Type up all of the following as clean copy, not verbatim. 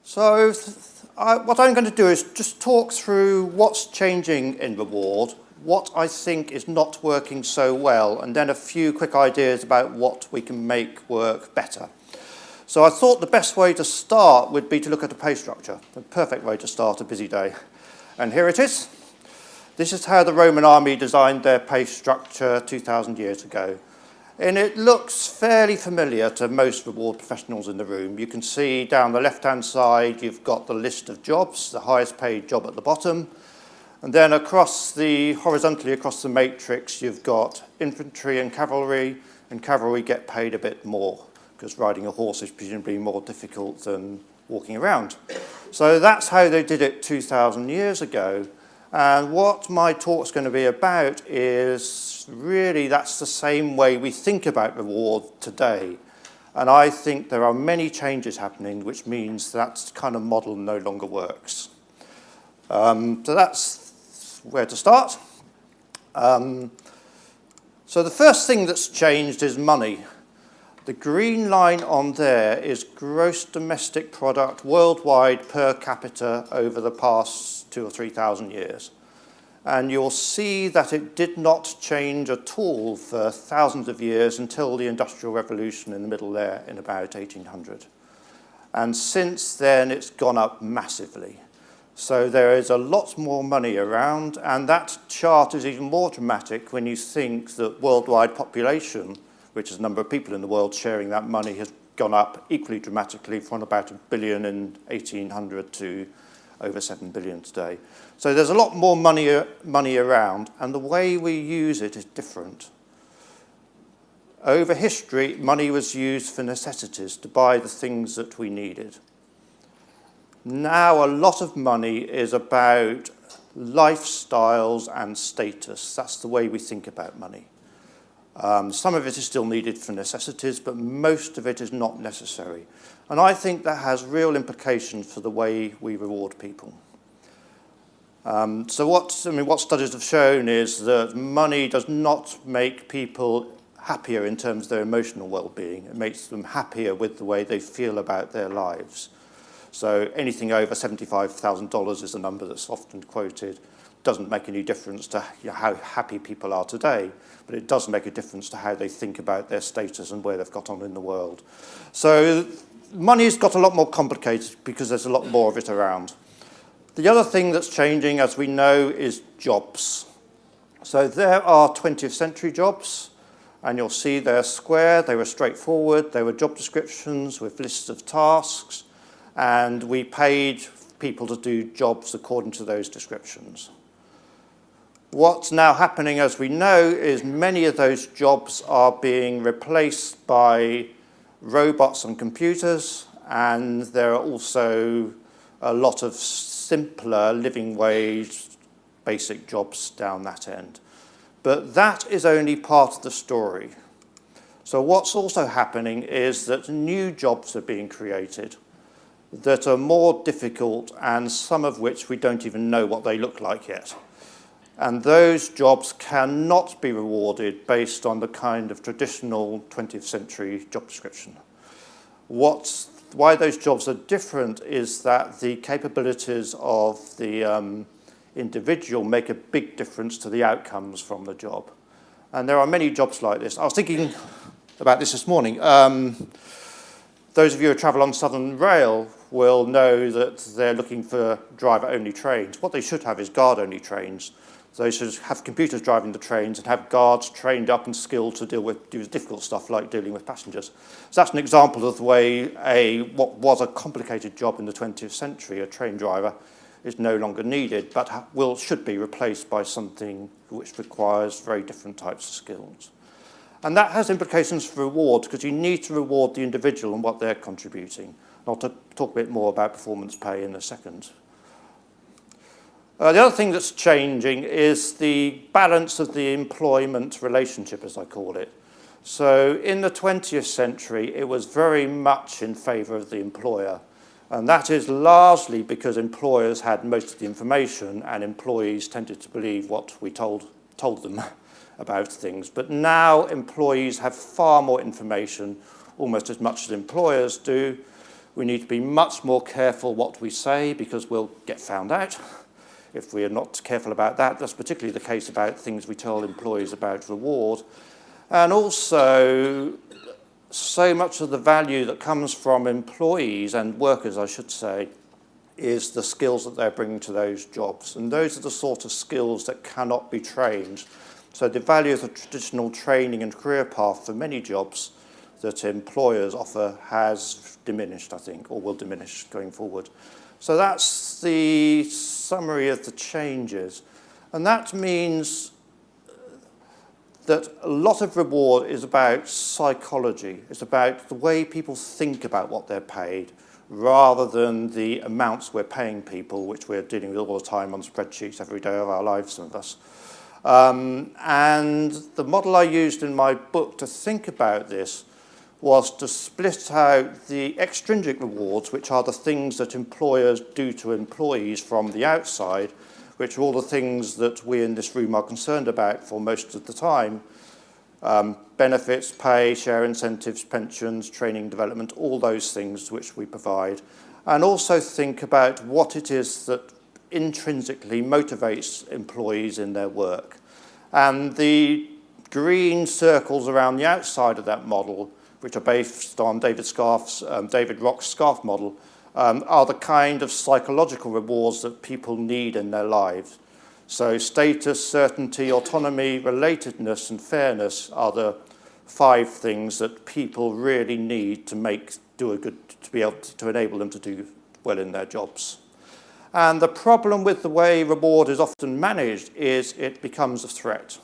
So what I'm going to do is just talk through what's changing in reward, what I think is not working so well, and then a few quick ideas about what we can make work better. So I thought the best way to start would be to look at a pay structure, the perfect way to start a busy day. And here it is. This is how the Roman army designed their pay structure 2,000 years ago. And it looks fairly familiar to most reward professionals in the room. You can see down the left-hand side, you've got the list of jobs, the highest paid job at the bottom. And then horizontally across the matrix, you've got infantry and cavalry get paid a bit more, because riding a horse is presumably more difficult than walking around. So that's how they did it 2,000 years ago. And what my talk's going to be about is really that's the same way we think about reward today. And I think there are many changes happening, which means that kind of model no longer works. So that's where to start. So the first thing that's changed is money. The green line on there is gross domestic product worldwide per capita over the past 2,000 or 3,000 years. And you'll see that it did not change at all for thousands of years until the Industrial Revolution in the middle there in about 1800. And since then, it's gone up massively. So there is a lot more money around, and that chart is even more dramatic when you think that worldwide population, which is the number of people in the world sharing that money, has gone up equally dramatically from about 1 billion in 1800 to over 7 billion today. So there's a lot more money around, and the way we use it is different. Over history, money was used for necessities, to buy the things that we needed. Now a lot of money is about lifestyles and status. That's the way we think about money. Some of it is still needed for necessities, but most of it is not necessary. And I think that has real implications for the way we reward people. So what studies have shown is that money does not make people happier in terms of their emotional well-being. It makes them happier with the way they feel about their lives. So anything over $75,000 is a number that's often quoted. Doesn't make any difference to how happy people are today, but it does make a difference to how they think about their status and where they've got on in the world. So money's got a lot more complicated because there's a lot more of it around. The other thing that's changing, as we know, is jobs. So there are 20th century jobs, and you'll see they're square, they were straightforward, they were job descriptions with lists of tasks, and we paid people to do jobs according to those descriptions. What's now happening, as we know, is many of those jobs are being replaced by robots and computers, and there are also a lot of simpler living wage basic jobs down that end. But that is only part of the story. So what's also happening is that new jobs are being created that are more difficult, and some of which we don't even know what they look like yet. And those jobs cannot be rewarded based on the kind of traditional 20th century job description. Why those jobs are different is that the capabilities of the individual make a big difference to the outcomes from the job. And there are many jobs like this. I was thinking about this morning. Those of you who travel on Southern Rail will know that they're looking for driver-only trains. What they should have is guard-only trains. So they should have computers driving the trains and have guards trained up and skilled to do difficult stuff like dealing with passengers. So that's an example of the way what was a complicated job in the 20th century, a train driver, is no longer needed, but should be replaced by something which requires very different types of skills. And that has implications for reward, because you need to reward the individual and what they're contributing. I'll talk a bit more about performance pay in a second. The other thing that's changing is the balance of the employment relationship, as I call it. So in the 20th century, it was very much in favour of the employer. And that is largely because employers had most of the information and employees tended to believe what we told them about things. But now employees have far more information, almost as much as employers do, We need to be much more careful what we say because we'll get found out if we are not careful about that. That's particularly the case about things we tell employees about reward. And also, so much of the value that comes from employees and workers, I should say, is the skills that they're bringing to those jobs. And those are the sort of skills that cannot be trained. So the value of the traditional training and career path for many jobs that employers offer has diminished, I think, or will diminish going forward. So that's the summary of the changes. And that means that a lot of reward is about psychology. It's about the way people think about what they're paid, rather than the amounts we're paying people, which we're dealing with all the time on spreadsheets every day of our lives, some of us. And the model I used in my book to think about this was to split out the extrinsic rewards, which are the things that employers do to employees from the outside, which are all the things that we in this room are concerned about for most of the time. Benefits, pay, share incentives, pensions, training, development, all those things which we provide. And also think about what it is that intrinsically motivates employees in their work. And the green circles around the outside of that model, which are based on David Rock's SCARF model, are the kind of psychological rewards that people need in their lives. So status, certainty, autonomy, relatedness, and fairness are the 5 things that people really need to be able to enable them to do well in their jobs. And the problem with the way reward is often managed is it becomes a threat.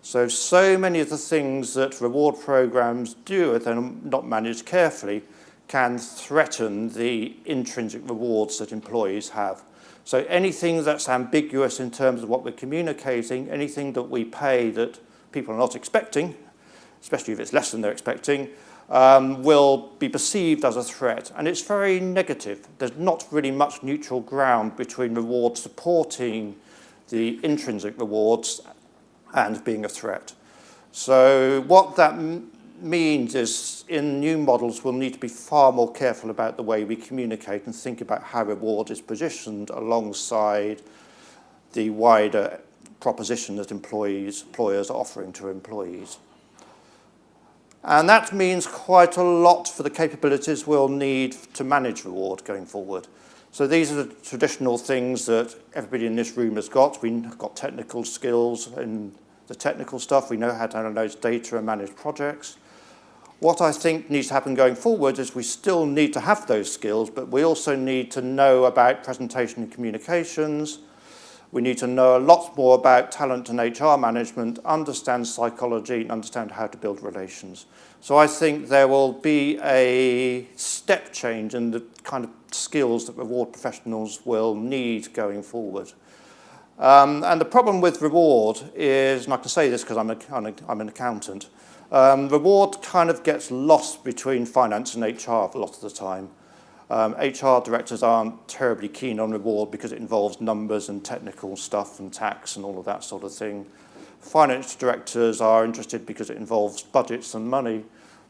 So many of the things that reward programs do, if they're not managed carefully, can threaten the intrinsic rewards that employees have. So anything that's ambiguous in terms of what we're communicating, anything that we pay that people are not expecting, especially if it's less than they're expecting, will be perceived as a threat. And it's very negative. There's not really much neutral ground between rewards supporting the intrinsic rewards and being a threat. So what that means is in new models we'll need to be far more careful about the way we communicate and think about how reward is positioned alongside the wider proposition that employers are offering to employees. And that means quite a lot for the capabilities we'll need to manage reward going forward. So these are the traditional things that everybody in this room has got. We've got technical skills and the technical stuff. We know how to analyze data and manage projects. What I think needs to happen going forward is we still need to have those skills, but we also need to know about presentation and communications. We need to know a lot more about talent and HR management, understand psychology, and understand how to build relations. So I think there will be a step change in the kind of skills that reward professionals will need going forward. And the problem with reward is, and I can say this because I'm an accountant, reward kind of gets lost between finance and HR a lot of the time. HR directors aren't terribly keen on reward because it involves numbers and technical stuff and tax and all of that sort of thing. Finance directors are interested because it involves budgets and money,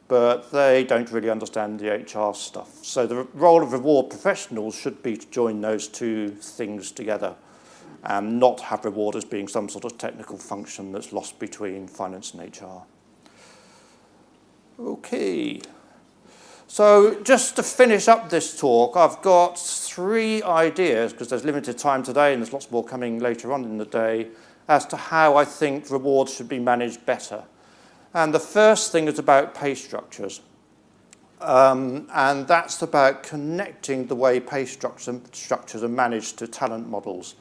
but they don't really understand the HR stuff. So the role of reward professionals should be to join those 2 things together and not have reward as being some sort of technical function that's lost between finance and HR. Okay. So just to finish up this talk, I've got 3 ideas, because there's limited time today and there's lots more coming later on in the day, as to how I think rewards should be managed better. And the first thing is about pay structures. And that's about connecting the way pay structures are managed to talent models.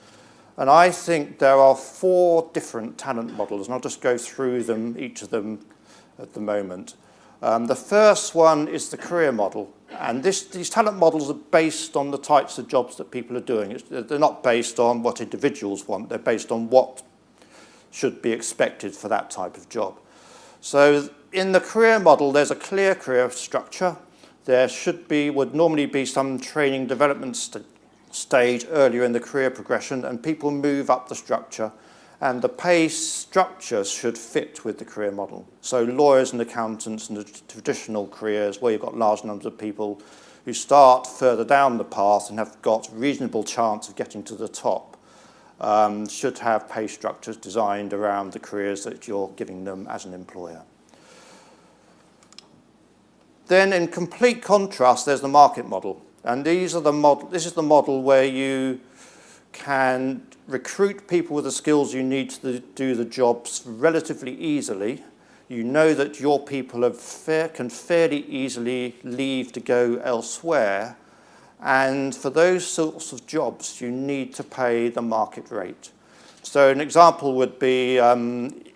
And I think there are 4 different talent models, and I'll just go through them, each of them at the moment. The first one is the career model, and these talent models are based on the types of jobs that people are doing. They're not based on what individuals want, they're based on what should be expected for that type of job. So in the career model, there's a clear career structure. There would normally be some training development stage earlier in the career progression, and people move up the structure, and the pay structure should fit with the career model. So lawyers and accountants and the traditional careers where you've got large numbers of people who start further down the path and have got reasonable chance of getting to the top should have pay structures designed around the careers that you're giving them as an employer. Then in complete contrast, there's the market model. And this is the model where you can recruit people with the skills you need to do the jobs relatively easily. You know that your people can fairly easily leave to go elsewhere. And for those sorts of jobs, you need to pay the market rate. So an example would be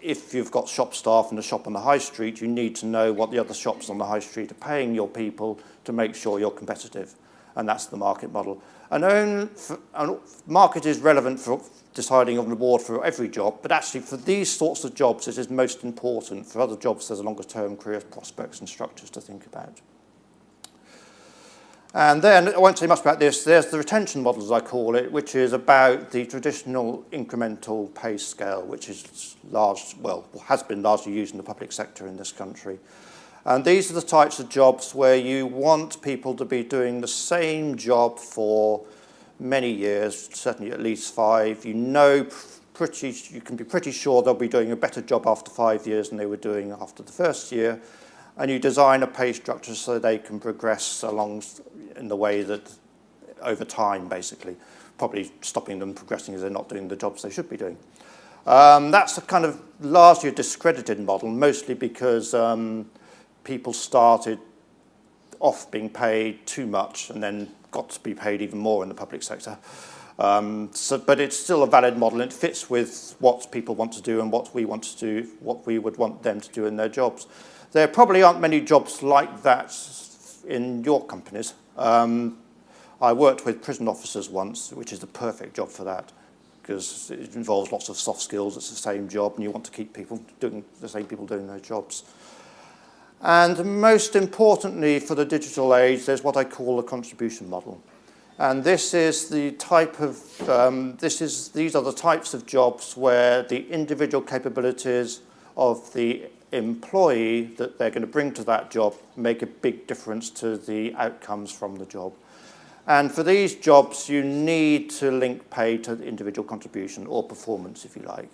if you've got shop staff in a shop on the high street, you need to know what the other shops on the high street are paying your people to make sure you're competitive. And that's the market model. And market is relevant for deciding on reward for every job, but actually for these sorts of jobs it is most important. For other jobs there's longer term career prospects and structures to think about. And then, I won't say much about this, there's the retention model, as I call it, which is about the traditional incremental pay scale, which is has been largely used in the public sector in this country. And these are the types of jobs where you want people to be doing the same job for many years, certainly at least 5. You can be pretty sure they'll be doing a better job after 5 years than they were doing after the first year. And you design a pay structure so they can progress along in the way that over time, basically, probably stopping them progressing as they're not doing the jobs they should be doing. That's a kind of largely a discredited model, mostly because people started off being paid too much and then got to be paid even more in the public sector. But it's still a valid model, and it fits with what people want to do and what we want to do, what we would want them to do in their jobs. There probably aren't many jobs like that in your companies. I worked with prison officers once, which is the perfect job for that, because it involves lots of soft skills. It's the same job, and you want to keep the same people doing those jobs. And most importantly for the digital age, there's what I call a contribution model. And this is the type of, these are the types of jobs where the individual capabilities of the employee that they're going to bring to that job make a big difference to the outcomes from the job. And for these jobs, you need to link pay to the individual contribution or performance, if you like.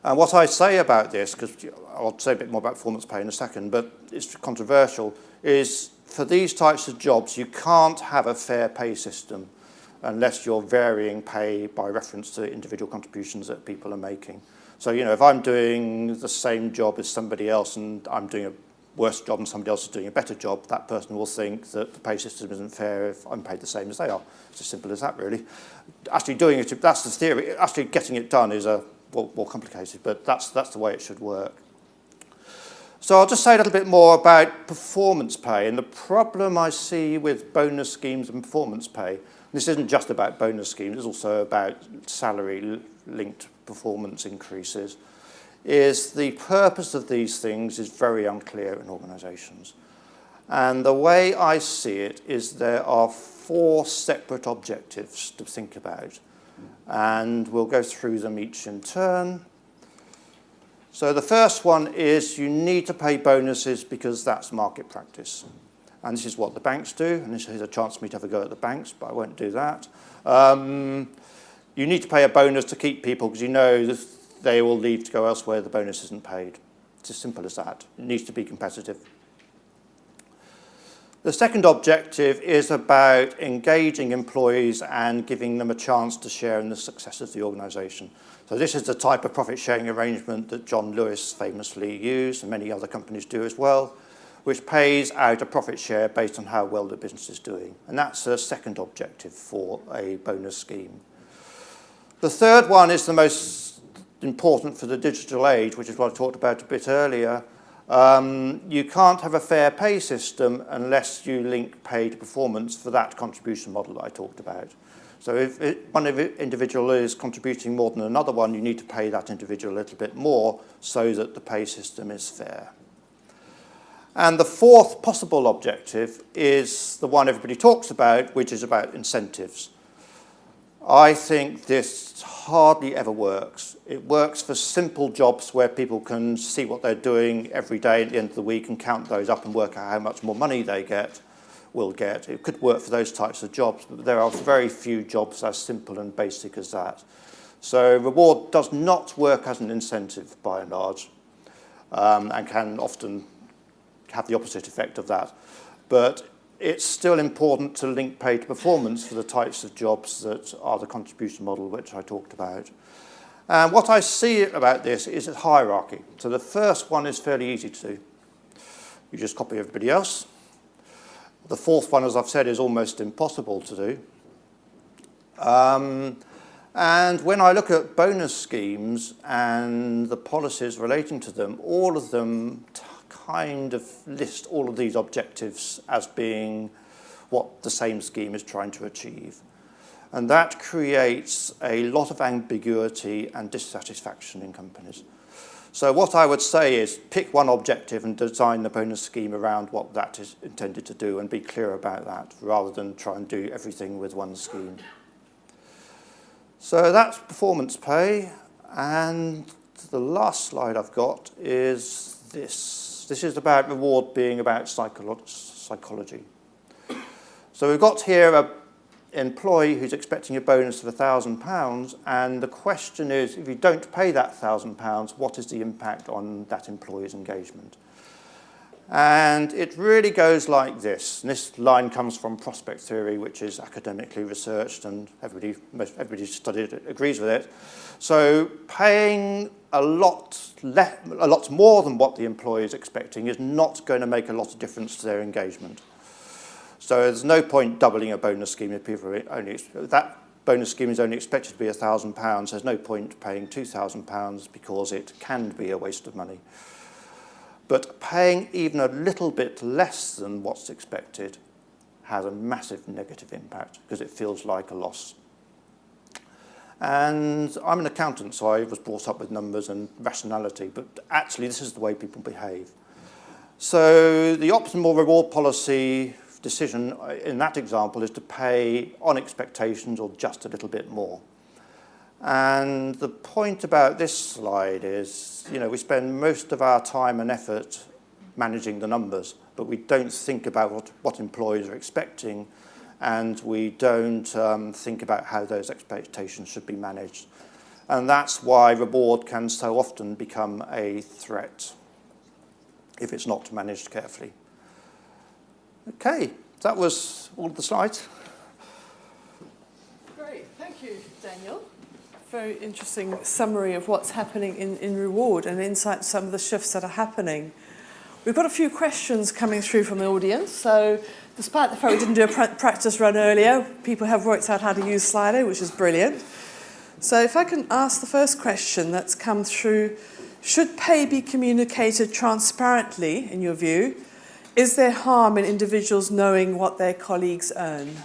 And what I say about this, because I'll say a bit more about performance pay in a second, but it's controversial, is for these types of jobs, you can't have a fair pay system unless you're varying pay by reference to individual contributions that people are making. So, if I'm doing the same job as somebody else and I'm doing a worse job and somebody else is doing a better job, that person will think that the pay system isn't fair if I'm paid the same as they are. It's as simple as that, really. Actually doing it, that's the theory. Actually getting it done is more complicated, but that's the way it should work. So I'll just say a little bit more about performance pay and the problem I see with bonus schemes and performance pay. This isn't just about bonus schemes, it's also about salary-linked performance increases, is the purpose of these things is very unclear in organisations. And the way I see it is there are 4 separate objectives to think about. And we'll go through them each in turn. So the first one is you need to pay bonuses because that's market practice. And this is what the banks do, and this is a chance for me to have a go at the banks, but I won't do that. You need to pay a bonus to keep people because you know that they will leave to go elsewhere, the bonus isn't paid. It's as simple as that. It needs to be competitive. The second objective is about engaging employees and giving them a chance to share in the success of the organisation. So this is the type of profit-sharing arrangement that John Lewis famously used, and many other companies do as well, which pays out a profit share based on how well the business is doing. And that's a second objective for a bonus scheme. The third one is the most important for the digital age, which is what I talked about a bit earlier. You can't have a fair pay system unless you link pay to performance for that contribution model that I talked about. So if one individual is contributing more than another one, you need to pay that individual a little bit more so that the pay system is fair. And the fourth possible objective is the one everybody talks about, which is about incentives. I think this hardly ever works. It works for simple jobs where people can see what they're doing every day at the end of the week and count those up and work out how much more money they get. will get. It could work for those types of jobs, but there are very few jobs as simple and basic as that. So reward does not work as an incentive by and large, and can often have the opposite effect of that. But it's still important to link pay to performance for the types of jobs that are the contribution model which I talked about. And what I see about this is a hierarchy. So the first one is fairly easy to do. You just copy everybody else. The fourth one, as I've said, is almost impossible to do. And when I look at bonus schemes and the policies relating to them, all of them kind of list all of these objectives as being what the same scheme is trying to achieve. And that creates a lot of ambiguity and dissatisfaction in companies. So what I would say is pick one objective and design the bonus scheme around what that is intended to do and be clear about that rather than try and do everything with one scheme. So that's performance pay. And the last slide I've got is this. This is about reward being about psychology. So we've got here an employee who's expecting a bonus of £1,000, and the question is, if you don't pay that £1,000, what is the impact on that employee's engagement? And it really goes like this. And this line comes from prospect theory, which is academically researched, and everybody studied it agrees with it. So paying a lot more than what the employee is expecting is not going to make a lot of difference to their engagement. So there's no point doubling a bonus scheme if people are only, that bonus scheme is only expected to be £1,000. There's no point paying £2,000 because it can be a waste of money. But paying even a little bit less than what's expected has a massive negative impact because it feels like a loss. And I'm an accountant, so I was brought up with numbers and rationality, but actually this is the way people behave. So the optimal reward policy decision in that example is to pay on expectations or just a little bit more. And the point about this slide is, you know, we spend most of our time and effort managing the numbers, but we don't think about what employees are expecting, and we don't think about how those expectations should be managed. And that's why reward can so often become a threat if it's not managed carefully. Okay, that was all of the slides. Great, thank you, Daniel. Very interesting summary of what's happening in reward and insight to some of the shifts that are happening. We've got a few questions coming through from the audience. So despite the fact we didn't do a practice run earlier, people have worked out how to use Slido, which is brilliant. So if I can ask the first question that's come through, should pay be communicated transparently, in your view? Is there harm in individuals knowing what their colleagues earn?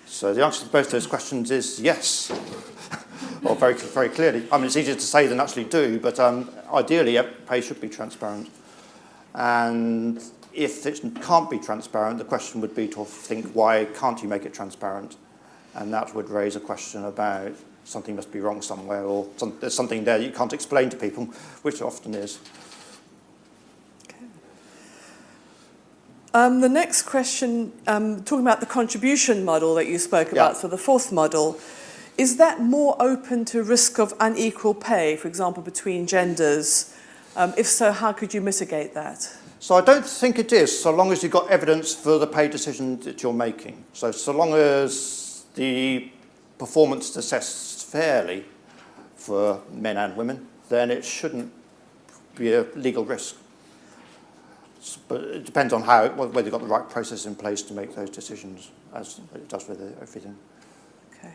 So the answer to both those questions is yes. Well, very, very clearly. I mean, it's easier to say than actually do, but ideally, pay should be transparent. And if it can't be transparent, the question would be to think, why can't you make it transparent? And that would raise a question about something must be wrong somewhere, or there's something there that you can't explain to people, which often is. The next question, talking about the contribution model that you spoke about, so the fourth model, is that more open to risk of unequal pay, for example, between genders? If so, how could you mitigate that? So I don't think it is, so long as you've got evidence for the pay decision that you're making. So long as the performance is assessed fairly for men and women, then it shouldn't be a legal risk. But it depends on whether you've got the right process in place to make those decisions, as it does with everything. Okay.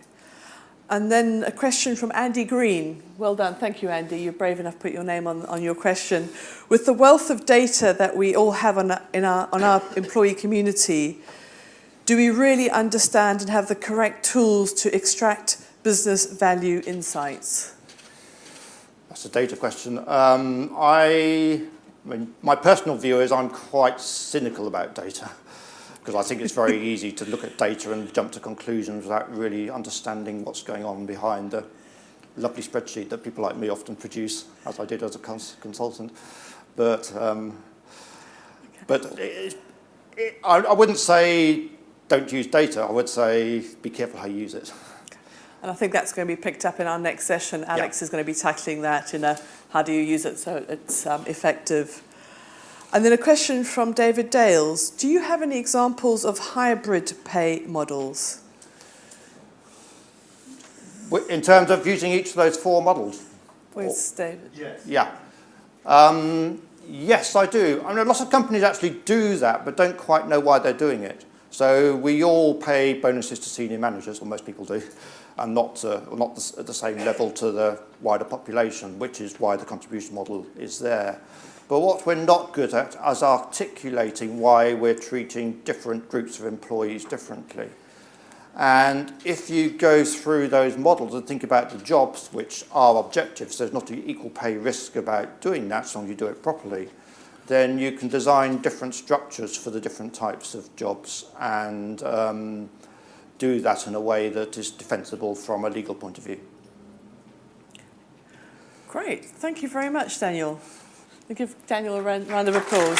And then a question from Andy Green. Well done. Thank you, Andy. You're brave enough to put your name on your question. With the wealth of data that we all have on our employee community, do we really understand and have the correct tools to extract business value insights? That's a data question. I mean, my personal view is I'm quite cynical about data because I think it's very easy to look at data and jump to conclusions without really understanding what's going on behind the lovely spreadsheet that people like me often produce, as I did as a consultant. But I wouldn't say don't use data. I would say be careful how you use it. And I think that's going to be picked up in our next session. Alex is going to be tackling that, how do you use it so it's effective. And then a question from David Dales. Do you have any examples of hybrid pay models? In terms of using each of those 4 models? Where's David? Yes. Yeah. Yes, I do. I mean, lots of companies actually do that, but don't quite know why they're doing it. So we all pay bonuses to senior managers, or most people do, and not at the same level to the wider population, which is why the contribution model is there. But what we're not good at is articulating why we're treating different groups of employees differently. And if you go through those models and think about the jobs which are objectives, there's not an equal pay risk about doing that as long as you do it properly, then you can design different structures for the different types of jobs and do that in a way that is defensible from a legal point of view. Great. Thank you very much, Daniel. We'll give Daniel a round of applause.